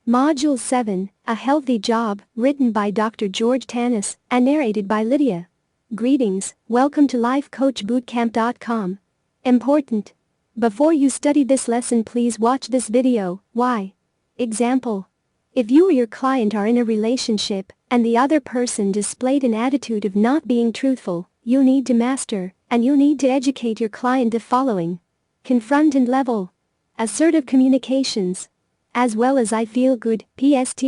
Module 7, A Healthy Job, written by Dr. George Tanis and narrated by Lydia. Greetings, welcome to lifecoachbootcamp.com. Important. Before you study this lesson, please watch this video. Why? Example. If you or your client are in a relationship and the other person displayed an attitude of not being truthful, you need to master and you need to educate your client the following. Confront and level. Assertive communications. As well as I feel good, PST.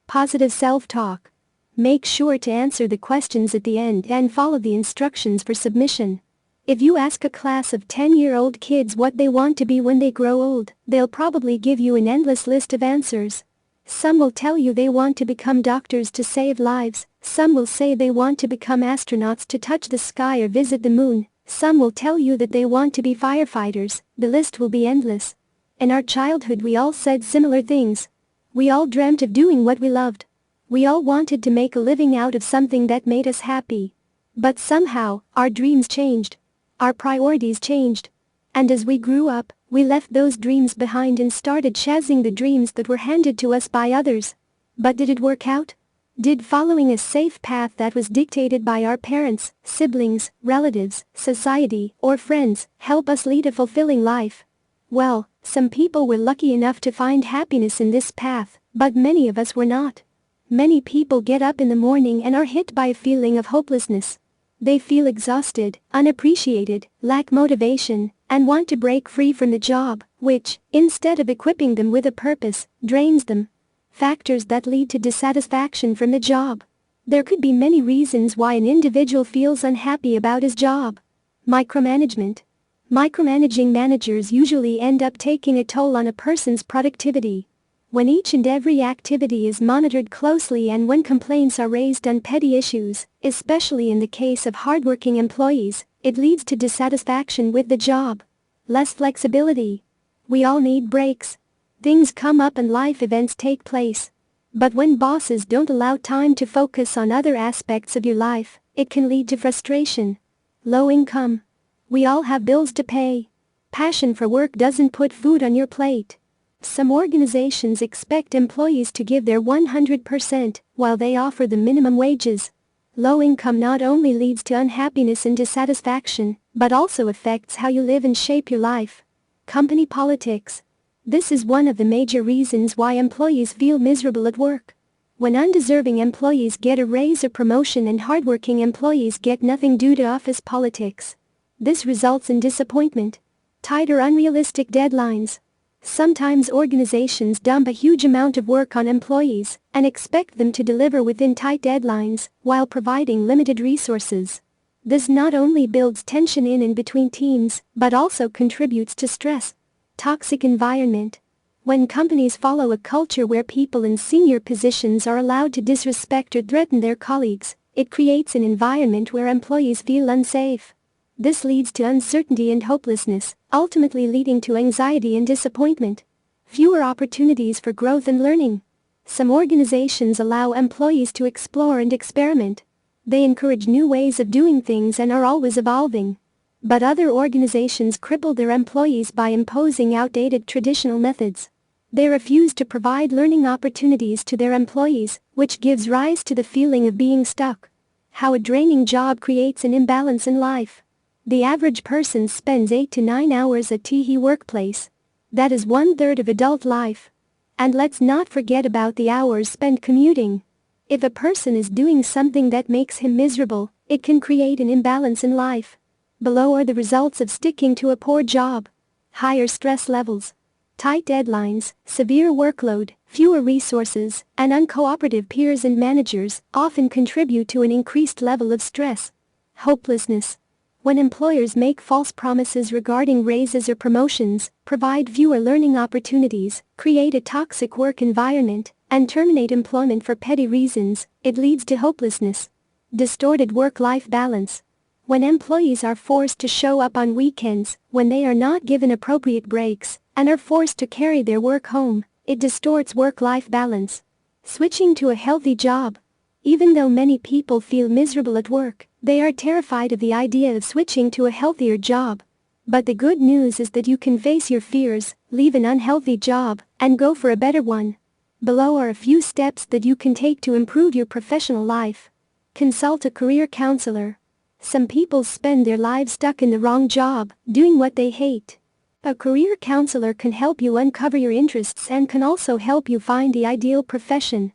Positive self-talk. Make sure to answer the questions at the end and follow the instructions for submission. If you ask a class of 10-year-old kids what they want to be when they grow old, they'll probably give you an endless list of answers. Some will tell you they want to become doctors to save lives, some will say they want to become astronauts to touch the sky or visit the moon, some will tell you that they want to be firefighters. The list will be endless. In our childhood we all said similar things. We all dreamt of doing what we loved. We all wanted to make a living out of something that made us happy. But somehow, our dreams changed. Our priorities changed. And as we grew up, we left those dreams behind and started chasing the dreams that were handed to us by others. But did it work out? Did following a safe path that was dictated by our parents, siblings, relatives, society, or friends help us lead a fulfilling life? Well, some people were lucky enough to find happiness in this path, but many of us were not. Many people get up in the morning and are hit by a feeling of hopelessness. They feel exhausted, unappreciated, lack motivation, and want to break free from the job, which, instead of equipping them with a purpose, drains them. Factors that lead to dissatisfaction from the job. There could be many reasons why an individual feels unhappy about his job. Micromanagement. Micromanaging managers usually end up taking a toll on a person's productivity. When each and every activity is monitored closely and when complaints are raised on petty issues, especially in the case of hardworking employees, it leads to dissatisfaction with the job. Less flexibility. We all need breaks. Things come up and life events take place. But when bosses don't allow time to focus on other aspects of your life, it can lead to frustration. Low income. We all have bills to pay. Passion for work doesn't put food on your plate. Some organizations expect employees to give their 100%, while they offer the minimum wages. Low income not only leads to unhappiness and dissatisfaction, but also affects how you live and shape your life. Company politics. This is one of the major reasons why employees feel miserable at work. When undeserving employees get a raise or promotion and hardworking employees get nothing due to office politics. This results in disappointment. Tight or unrealistic deadlines. Sometimes organizations dump a huge amount of work on employees and expect them to deliver within tight deadlines while providing limited resources. This not only builds tension in and between teams, but also contributes to stress. Toxic environment. When companies follow a culture where people in senior positions are allowed to disrespect or threaten their colleagues, it creates an environment where employees feel unsafe. This leads to uncertainty and hopelessness, ultimately leading to anxiety and disappointment. Fewer opportunities for growth and learning. Some organizations allow employees to explore and experiment. They encourage new ways of doing things and are always evolving. But other organizations cripple their employees by imposing outdated traditional methods. They refuse to provide learning opportunities to their employees, which gives rise to the feeling of being stuck. How a draining job creates an imbalance in life. The average person spends 8 to 9 hours at the workplace. That is 1/3 of adult life. And let's not forget about the hours spent commuting. If a person is doing something that makes him miserable, it can create an imbalance in life. Below are the results of sticking to a poor job. Higher stress levels. Tight deadlines, severe workload, fewer resources, and uncooperative peers and managers often contribute to an increased level of stress. Hopelessness. When employers make false promises regarding raises or promotions, provide fewer learning opportunities, create a toxic work environment, and terminate employment for petty reasons, it leads to hopelessness. Distorted work-life balance. When employees are forced to show up on weekends, when they are not given appropriate breaks, and are forced to carry their work home, it distorts work-life balance. Switching to a healthy job. Even though many people feel miserable at work, they are terrified of the idea of switching to a healthier job. But the good news is that you can face your fears, leave an unhealthy job, and go for a better one. Below are a few steps that you can take to improve your professional life. Consult a career counselor. Some people spend their lives stuck in the wrong job, doing what they hate. A career counselor can help you uncover your interests and can also help you find the ideal profession.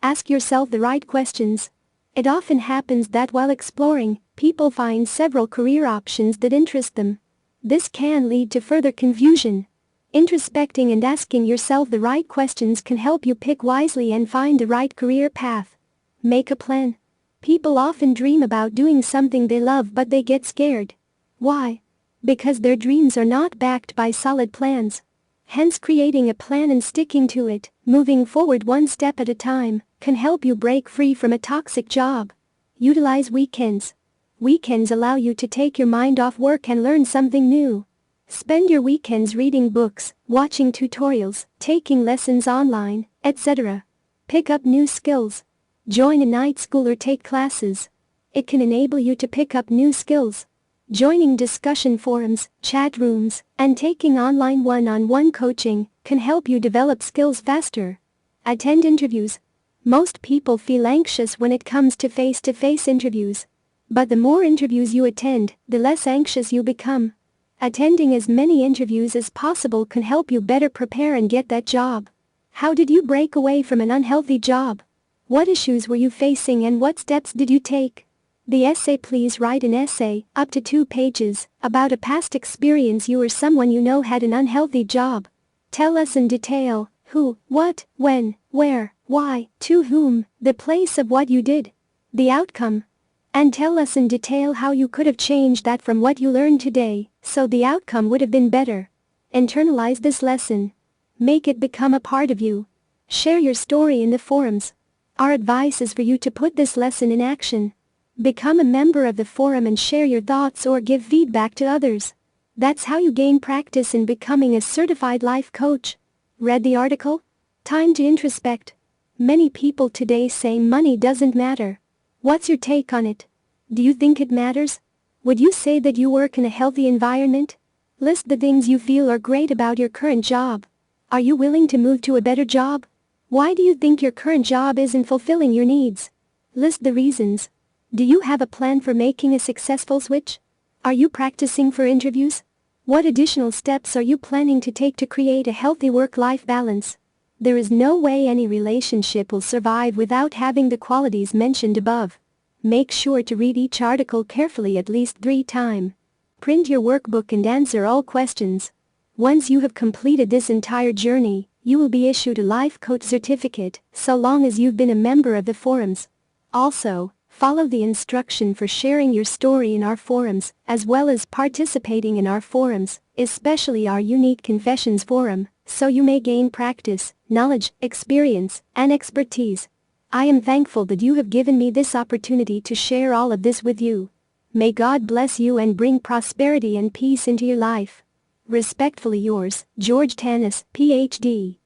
Ask yourself the right questions. It often happens that while exploring, people find several career options that interest them. This can lead to further confusion. Introspecting and asking yourself the right questions can help you pick wisely and find the right career path. Make a plan. People often dream about doing something they love but they get scared. Why? Because their dreams are not backed by solid plans. Hence, creating a plan and sticking to it, moving forward one step at a time, can help you break free from a toxic job. Utilize weekends. Weekends allow you to take your mind off work and learn something new. Spend your weekends reading books, watching tutorials, taking lessons online, etc. Pick up new skills. Join a night school or take classes. It can enable you to pick up new skills. Joining discussion forums, chat rooms, and taking online one-on-one coaching can help you develop skills faster. Attend interviews. Most people feel anxious when it comes to face-to-face interviews. But the more interviews you attend, the less anxious you become. Attending as many interviews as possible can help you better prepare and get that job. How did you break away from an unhealthy job? What issues were you facing and what steps did you take? The essay. Please write an essay, up to 2 pages, about a past experience you or someone you know had an unhealthy job. Tell us in detail who, what, when, where, why, to whom, the place of what you did, the outcome. And tell us in detail how you could have changed that from what you learned today, so the outcome would have been better. Internalize this lesson. Make it become a part of you. Share your story in the forums. Our advice is for you to put this lesson in action. Become a member of the forum and share your thoughts or give feedback to others. That's how you gain practice in becoming a certified life coach. Read the article? Time to introspect. Many people today say money doesn't matter. What's your take on it? Do you think it matters? Would you say that you work in a healthy environment? List the things you feel are great about your current job. Are you willing to move to a better job? Why do you think your current job isn't fulfilling your needs? List the reasons. Do you have a plan for making a successful switch? Are you practicing for interviews? What additional steps are you planning to take to create a healthy work-life balance? There is no way any relationship will survive without having the qualities mentioned above. Make sure to read each article carefully at least 3 times. Print your workbook and answer all questions. Once you have completed this entire journey, you will be issued a life coach certificate, so long as you've been a member of the forums. Also, follow the instruction for sharing your story in our forums, as well as participating in our forums, especially our unique confessions forum, so you may gain practice, knowledge, experience, and expertise. I am thankful that you have given me this opportunity to share all of this with you. May God bless you and bring prosperity and peace into your life. Respectfully yours, George Tanis, Ph.D.